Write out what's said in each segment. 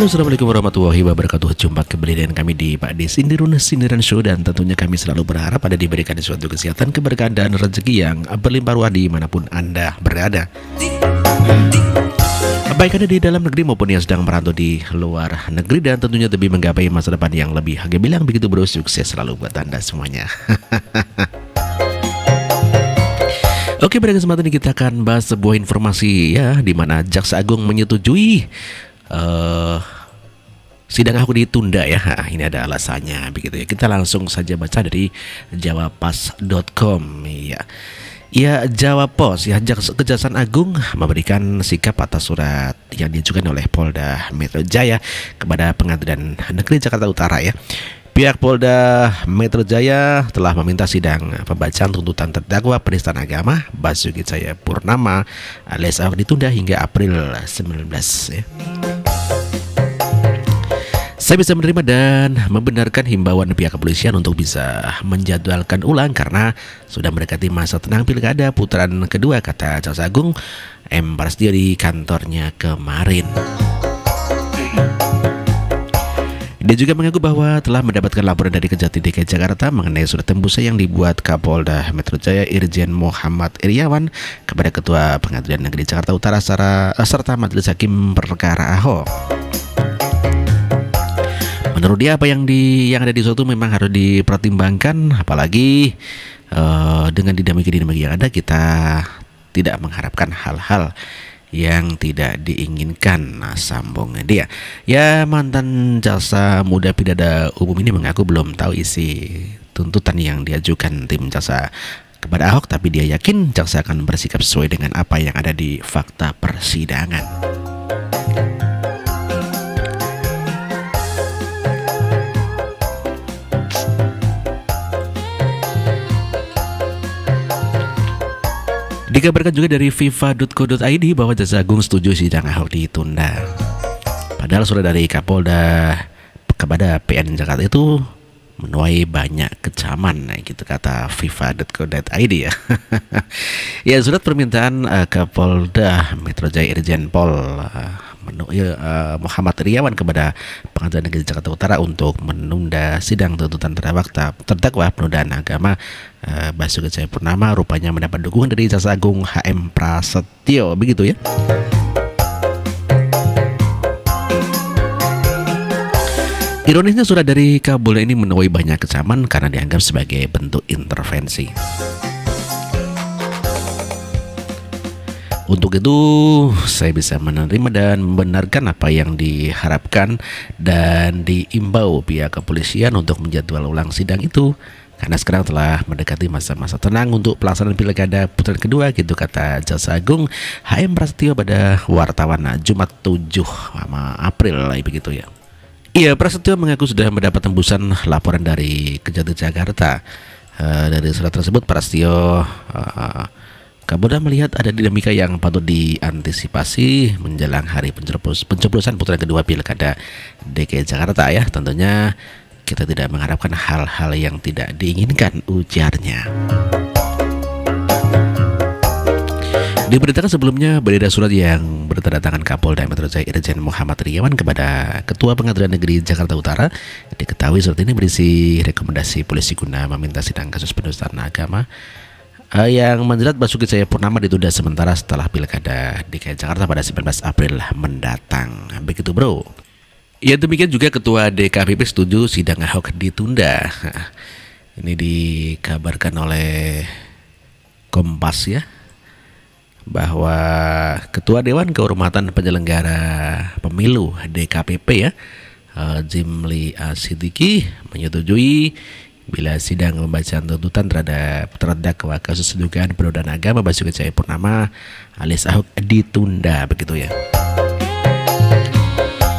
Halo, assalamualaikum warahmatullahi wabarakatuh. Jumpa kembali dengan kami di Pak D Sindiran Show, dan tentunya kami selalu berharap ada diberikan suatu kesehatan, keberkahan dan rezeki yang berlimpah ruah dimanapun Anda berada. Baik Anda di dalam negeri maupun yang sedang merantau di luar negeri, dan tentunya demi menggapai masa depan yang lebih gemilang begitu bro. Sukses selalu buat Anda semuanya. Oke, pada kesempatan ini kita akan bahas sebuah informasi ya, di mana Jaksa Agung menyetujui sidang Ahok ditunda ya. Ini ada alasannya begitu ya. Kita langsung saja baca dari jawapas.com ya. Ya, Jawa Pos ya, Kejaksaan Agung memberikan sikap atas surat yang diajukan oleh Polda Metro Jaya kepada Pengadilan Negeri Jakarta Utara ya. Pihak Polda Metro Jaya telah meminta sidang pembacaan tuntutan terdakwa penistaan agama Basuki Cahayapurnama alias Ahok ditunda hingga April 19 ya. Saya bisa menerima dan membenarkan himbauan pihak kepolisian untuk bisa menjadwalkan ulang karena sudah mendekati masa tenang pilkada putaran kedua, kata Jaksa Agung M. Prasetyo di kantornya kemarin. Dia juga mengaku bahwa telah mendapatkan laporan dari Kejati DKI Jakarta mengenai surat tembusan yang dibuat Kapolda Metro Jaya Irjen Muhammad Iriawan kepada Ketua Pengadilan Negeri Jakarta Utara serta Majelis Hakim Perkara Ahok. Menurut dia apa yang ada di suatu memang harus dipertimbangkan, apalagi dengan dinamika yang ada kita tidak mengharapkan hal-hal yang tidak diinginkan. Nah, sambungnya dia. Ya, mantan jaksa muda pidana umum ini mengaku belum tahu isi tuntutan yang diajukan tim jaksa kepada Ahok, tapi dia yakin jaksa akan bersikap sesuai dengan apa yang ada di fakta persidangan. Dikabarkan juga dari fifa.co.id bahwa Jaksa Agung setuju sidang Ahok ditunda. Padahal surat dari Kapolda kepada PN Jakarta itu menuai banyak kecaman, gitu kata fifa.co.id ya. Ya, surat permintaan Kapolda Metro Jaya Irjen Pol Muhammad Iriawan kepada Pengadilan Negeri Jakarta Utara untuk menunda sidang tuntutan terdakwa penodaan agama Basuki Cahayapurnama rupanya mendapat dukungan dari Jaksa Agung HM Prasetyo begitu ya. Ironisnya surat dari Kapolda ini menuai banyak kecaman karena dianggap sebagai bentuk intervensi. Untuk itu saya bisa menerima dan membenarkan apa yang diharapkan dan diimbau pihak kepolisian untuk menjadwal ulang sidang itu, karena sekarang telah mendekati masa-masa tenang untuk pelaksanaan pilkada putaran kedua, gitu kata Jaksa Agung HM Prasetyo pada wartawan Jumat 7 April begitu ya. Iya, Prasetyo mengaku sudah mendapat tembusan laporan dari Kejati Jakarta. Dari surat tersebut Prasetyo Kapolda melihat ada dinamika yang patut diantisipasi menjelang hari pencoblosan putaran kedua pilkada DKI Jakarta ya. Tentunya kita tidak mengharapkan hal-hal yang tidak diinginkan, ujarnya. Diberitakan sebelumnya beredar surat yang bertanda tangan Kapolda Metro Jaya Irjen Muhammad Iriawan kepada Ketua Pengadilan Negeri Jakarta Utara. Diketahui surat ini berisi rekomendasi polisi guna meminta sidang kasus penistaan agama yang menjerat Basuki Cahayapurnama ditunda sementara setelah pilkada DKI Jakarta pada 19 April mendatang. Begitu bro. Ya, demikian juga Ketua DKPP setuju sidang Ahok ditunda. Ini dikabarkan oleh Kompas ya, bahwa Ketua Dewan Kehormatan Penyelenggara Pemilu DKPP ya, Jimli Asidiki menyetujui bila sidang pembacaan tuntutan terhadap terdakwa kasus dugaan penodaan agama Basuki Cahayapurnama alias Ahok ditunda begitu ya.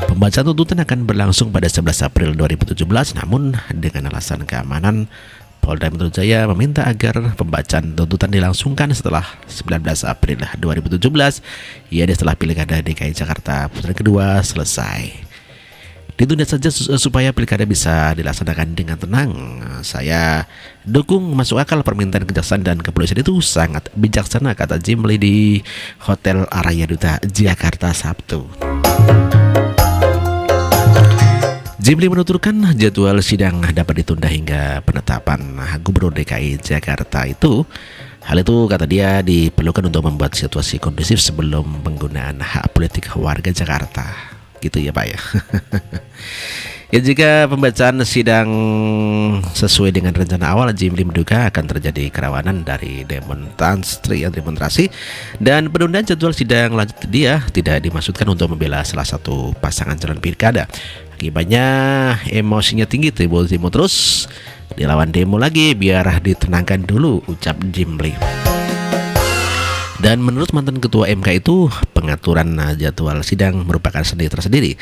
Pembacaan tuntutan akan berlangsung pada 11 April 2017, namun dengan alasan keamanan Polda Metro Jaya meminta agar pembacaan tuntutan dilangsungkan setelah 19 April 2017, yaitu setelah pilkada DKI Jakarta putaran kedua selesai. Ditunda saja supaya pilkada bisa dilaksanakan dengan tenang. Saya dukung, masuk akal permintaan kejaksaan dan kepolisian itu sangat bijaksana, kata Jimli di Hotel Araya Duta Jakarta Sabtu. Jimli menuturkan jadwal sidang dapat ditunda hingga penetapan Gubernur DKI Jakarta itu. Hal itu kata dia diperlukan untuk membuat situasi kondusif sebelum penggunaan hak politik warga Jakarta. Gitu ya Pak ya. Ya, jika pembacaan sidang sesuai dengan rencana awal, Jimli menduga akan terjadi kerawanan dari demonstrasi dan penundaan jadwal sidang lanjut dia tidak dimaksudkan untuk membela salah satu pasangan calon pilkada. Akibatnya emosinya tinggi, timbul terus dilawan demo lagi biar ditenangkan dulu, ucap Jimli. Dan menurut mantan ketua MK itu, pengaturan jadwal sidang merupakan seni tersendiri.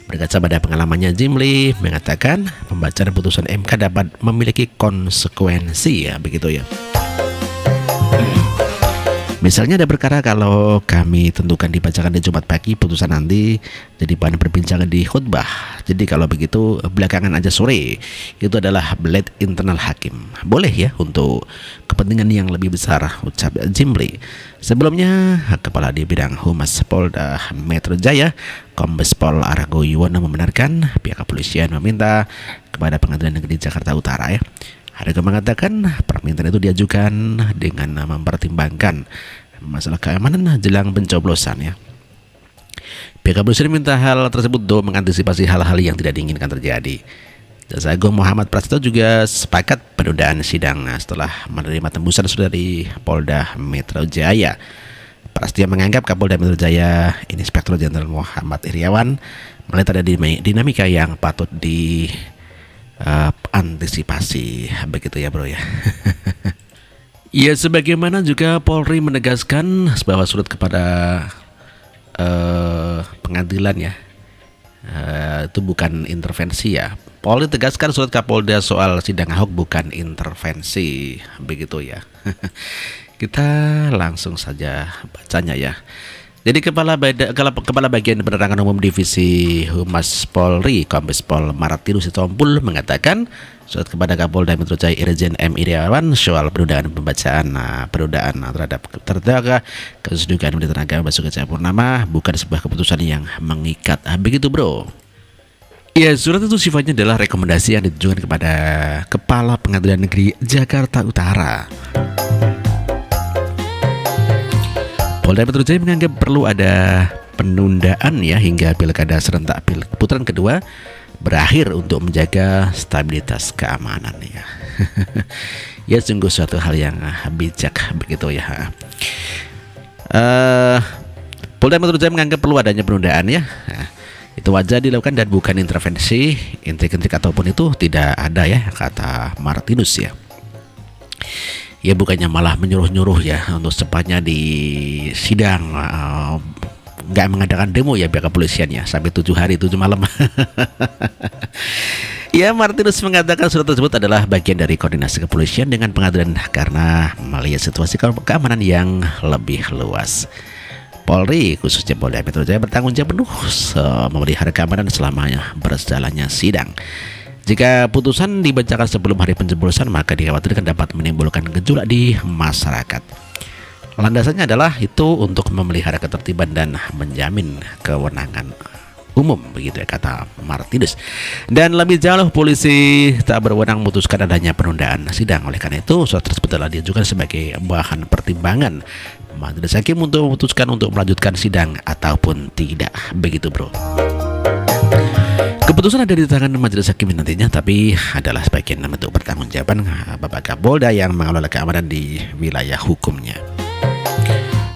Berkaca pada pengalamannya, Jimli mengatakan pembacaan putusan MK dapat memiliki konsekuensi, ya begitu ya. Misalnya ada perkara kalau kami tentukan dibacakan di Jumat pagi, putusan nanti jadi bahan perbincangan di khutbah. Jadi kalau begitu belakangan aja sore, itu adalah blade internal hakim. Boleh ya untuk kepentingan yang lebih besar, ucap Jimli. Sebelumnya, Kepala di Bidang Humas Polda Metro Jaya, Kombes Pol Argo Yuwono membenarkan pihak kepolisian meminta kepada Pengadilan Negeri Jakarta Utara ya. Argo mengatakan permintaan itu diajukan dengan mempertimbangkan masalah keamanan jelang pencoblosan ya. Pihak kepolisian minta hal tersebut untuk mengantisipasi hal-hal yang tidak diinginkan terjadi. Jaksa Agung Muhammad Prasetyo juga sepakat penundaan sidang setelah menerima tembusan sudah dari Polda Metro Jaya. Prasetyo menganggap Kapolda Metro Jaya Inspektur Jenderal Muhammad Iryawan melihat ada dinamika yang patut antisipasi, begitu ya bro ya. Ya, sebagaimana juga Polri menegaskan bahwa surat kepada pengadilan ya, itu bukan intervensi ya. Polri tegaskan surat Kapolda soal sidang Ahok bukan intervensi, begitu ya. Kita langsung saja bacanya ya. Jadi Kepala Bagian Penerangan Umum Divisi Humas Polri, Kombes Pol Martinus Sitompul mengatakan surat kepada Kapolda Metro Jaya Irjen M. Iryawan soal penundaan pembacaan penundaan terhadap terdakwa kasus dugaan penodaan agama Basuki Cahayapurnama bukan sebuah keputusan yang mengikat. Begitu bro. Ya, surat itu sifatnya adalah rekomendasi yang ditujukan kepada Kepala Pengadilan Negeri Jakarta Utara. Polda Metro Jaya menganggap perlu ada penundaan ya hingga pilkada serentak putaran kedua berakhir untuk menjaga stabilitas keamanan ya. Ya, sungguh suatu hal yang bijak begitu ya. Polda Metro Jaya menganggap perlu adanya penundaan ya. Itu wajar dilakukan dan bukan intervensi, intrik-intrik ataupun itu tidak ada ya, kata Martinus ya. Ya, bukannya malah menyuruh-nyuruh ya untuk secepatnya di sidang, nggak mengadakan demo ya pihak kepolisian ya sampai 7 hari 7 malam. Ya, Martinus mengatakan surat tersebut adalah bagian dari koordinasi kepolisian dengan pengadilan karena melihat situasi keamanan yang lebih luas. Polri khususnya Polda Metro Jaya bertanggung jawab penuh memelihara keamanan selama berjalannya sidang. Jika putusan dibacakan sebelum hari pencoblosan, maka dikhawatirkan dapat menimbulkan gejolak di masyarakat. Landasannya adalah itu untuk memelihara ketertiban dan menjamin kewenangan umum, begitu ya kata Martinus. Dan lebih jauh, polisi tak berwenang memutuskan adanya penundaan sidang. Oleh karena itu, surat tersebut telah diajukan sebagai bahan pertimbangan majelis hakim untuk memutuskan untuk melanjutkan sidang ataupun tidak, begitu bro. Keputusan ada di tangan majelis hakim nantinya, tapi adalah sebagian bentuk pertanggungjawaban Bapak Kapolda yang mengelola keamanan di wilayah hukumnya.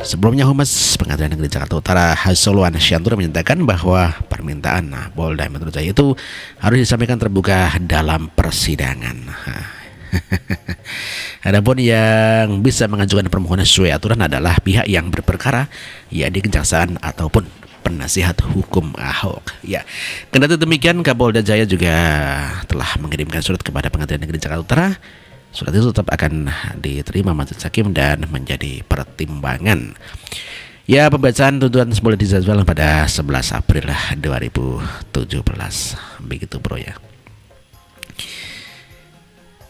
Sebelumnya, Humas Pengadilan Negeri Jakarta Utara Hasoluan Syanturo menyatakan bahwa permintaan Polda Metro Jaya itu harus disampaikan terbuka dalam persidangan. Adapun yang bisa mengajukan permohonan sesuai aturan adalah pihak yang berperkara, yakni kejaksaan ataupun penasihat hukum Ahok. Ya, kendati demikian, Kapolda Jaya juga telah mengirimkan surat kepada Pengadilan Negeri Jakarta Utara. Surat itu tetap akan diterima majelis hakim dan menjadi pertimbangan. Ya, pembacaan tuntutan semula dijadwalkan pada 11 April 2017. Begitu bro ya.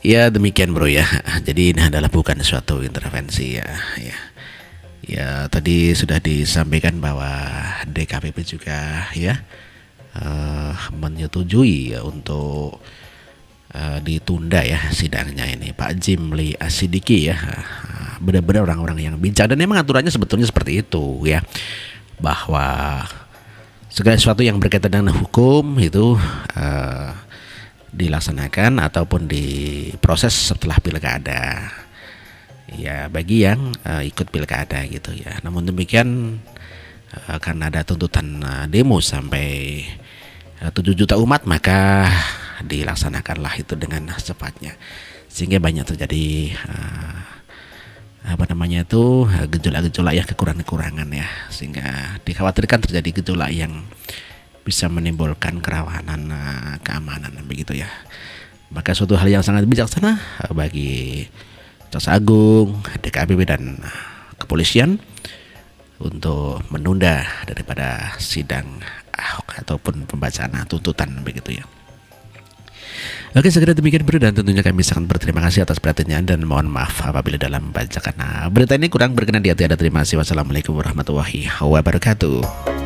Ya, demikian bro ya. Jadi ini adalah bukan suatu intervensi ya. Ya, tadi sudah disampaikan bahwa DKPP juga ya menyetujui ya untuk ditunda ya sidangnya ini Pak Jimli Asidiki ya. Benar-benar orang-orang yang bijak, dan memang aturannya sebetulnya seperti itu ya, bahwa segala sesuatu yang berkaitan dengan hukum itu dilaksanakan ataupun diproses setelah pilkada ya, bagi yang ikut pilkada gitu ya. Namun demikian karena ada tuntutan demo sampai 7 juta umat, maka dilaksanakanlah itu dengan cepatnya, sehingga banyak terjadi gejolak-gejolak ya, kekurangan-kekurangan ya, sehingga dikhawatirkan terjadi gejolak yang bisa menimbulkan kerawanan keamanan begitu ya. Maka suatu hal yang sangat bijaksana bagi Jaksa Agung, DKPP dan kepolisian untuk menunda daripada sidang Ahok ataupun pembacaan tuntutan begitu ya. Oke, segera demikian bro, dan tentunya kami sangat berterima kasih atas perhatiannya, dan mohon maaf apabila dalam bacakan berita ini kurang berkenan di hati Anda. Terima kasih. Wassalamualaikum warahmatullahi wabarakatuh.